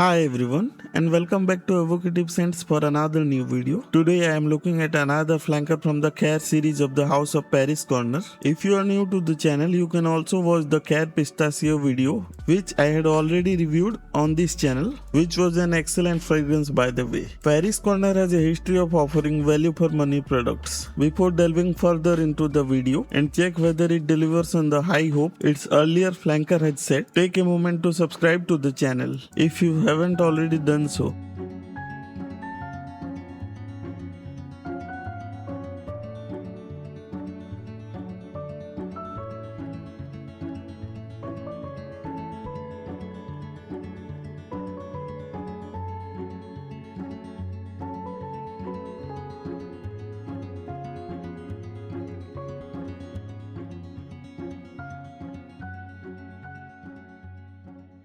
Hi everyone and welcome back to Evocative Scents for another new video. Today I am looking at another flanker from the Khair series of the House of Paris Corner. If you are new to the channel, you can also watch the Khair Pistachio video which I had already reviewed on this channel, which was an excellent fragrance by the way. Paris Corner has a history of offering value for money products. Before delving further into the video and check whether it delivers on the high hope its earlier flanker had set, take a moment to subscribe to the channel if you haven't already done so.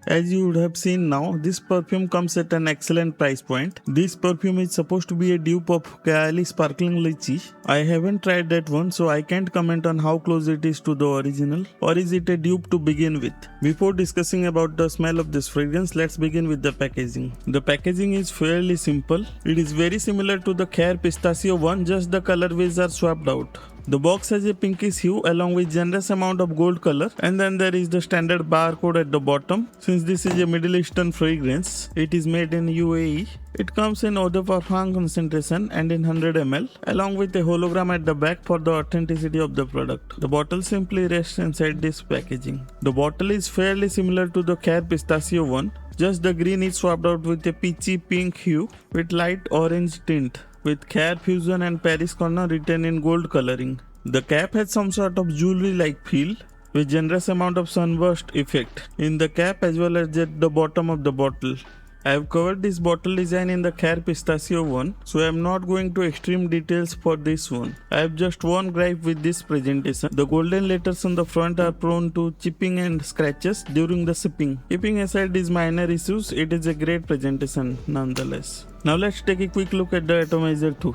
As you would have seen now, this perfume comes at an excellent price point. This perfume is supposed to be a dupe of Khair Sparkling Lychee. I haven't tried that one, so I can't comment on how close it is to the original, or is it a dupe to begin with. Before discussing about the smell of this fragrance, let's begin with the packaging. The packaging is fairly simple. It is very similar to the Khair Pistachio one, just the colorways are swapped out. The box has a pinkish hue along with generous amount of gold color, and then there is the standard barcode at the bottom. Since this is a Middle Eastern fragrance, it is made in UAE. It comes in eau de parfum concentration and in 100 ml, along with a hologram at the back for the authenticity of the product. The bottle simply rests inside this packaging. The bottle is fairly similar to the Khair Pistachio one, just the green is swapped out with a peachy pink hue with light orange tint, with Khair Fusion and Paris Corner written in gold coloring. The cap has some sort of jewelry-like feel with generous amount of sunburst effect in the cap as well as at the bottom of the bottle. I have covered this bottle design in the Khair Pistachio one, so I am not going to extreme details for this one. I have just one gripe with this presentation. The golden letters on the front are prone to chipping and scratches during the sipping. Keeping aside these minor issues, it is a great presentation nonetheless. Now let's take a quick look at the atomizer too.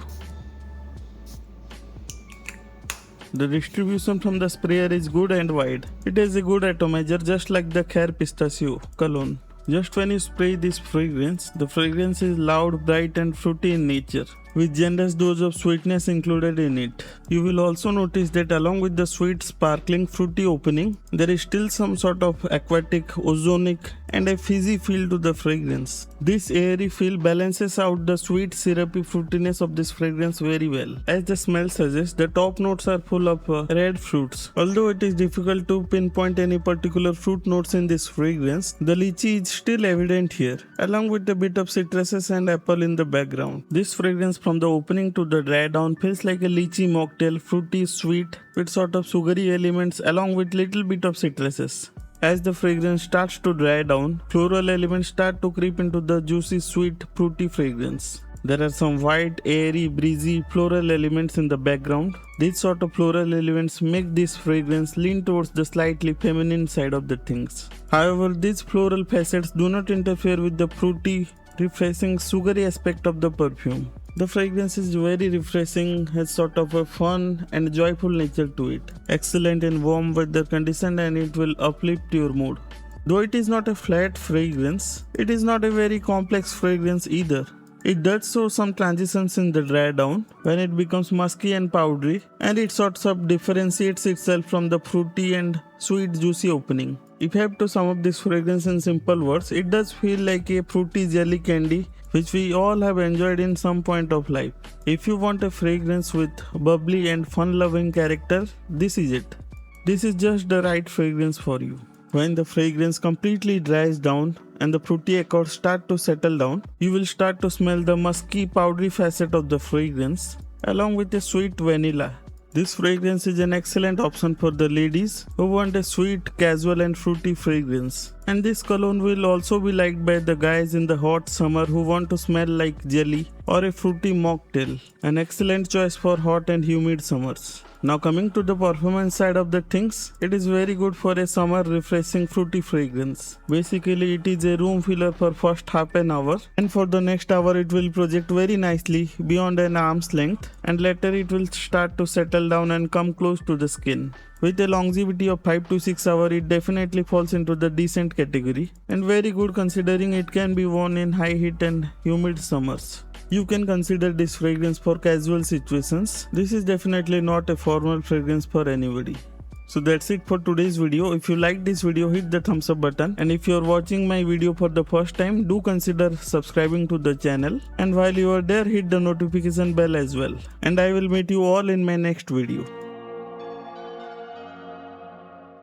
The distribution from the sprayer is good and wide. It has a good atomizer just like the Khair Pistachio cologne. Just when you spray this fragrance, the fragrance is loud, bright and fruity in nature, with generous dose of sweetness included in it. You will also notice that along with the sweet, sparkling, fruity opening, there is still some sort of aquatic, ozonic and a fizzy feel to the fragrance. This airy feel balances out the sweet, syrupy fruitiness of this fragrance very well. As the smell suggests, the top notes are full of red fruits. Although it is difficult to pinpoint any particular fruit notes in this fragrance, the lychee is still evident here, along with a bit of citruses and apple in the background. This fragrance from the opening to the dry down feels like a lychee mocktail, fruity, sweet, with sort of sugary elements along with little bit of citruses. As the fragrance starts to dry down, floral elements start to creep into the juicy, sweet, fruity fragrance. There are some white, airy, breezy floral elements in the background. These sort of floral elements make this fragrance lean towards the slightly feminine side of the things. However, these floral facets do not interfere with the fruity, refreshing, sugary aspect of the perfume. The fragrance is very refreshing, has sort of a fun and joyful nature to it. Excellent in warm weather condition and it will uplift your mood. Though it is not a flat fragrance, it is not a very complex fragrance either. It does show some transitions in the dry down when it becomes musky and powdery, and it sort of differentiates itself from the fruity and sweet juicy opening. If I have to sum up this fragrance in simple words, it does feel like a fruity jelly candy which we all have enjoyed in some point of life. If you want a fragrance with bubbly and fun-loving character, this is it. This is just the right fragrance for you. When the fragrance completely dries down and the fruity accords start to settle down, you will start to smell the musky, powdery facet of the fragrance along with the sweet vanilla. This fragrance is an excellent option for the ladies who want a sweet, casual and fruity fragrance. And this cologne will also be liked by the guys in the hot summer who want to smell like jelly or a fruity mocktail. An excellent choice for hot and humid summers. Now coming to the performance side of the things, it is very good for a summer refreshing fruity fragrance. Basically it is a room filler for first half an hour, and for the next hour it will project very nicely beyond an arm's length, and later it will start to settle down and come close to the skin. With a longevity of 5 to 6 hours, it definitely falls into the decent category and very good considering it can be worn in high heat and humid summers. You can consider this fragrance for casual situations. This is definitely not a formal fragrance for anybody. So that's it for today's video. If you like this video, hit the thumbs up button, and if you are watching my video for the first time, do consider subscribing to the channel, and while you are there, hit the notification bell as well. And I will meet you all in my next video.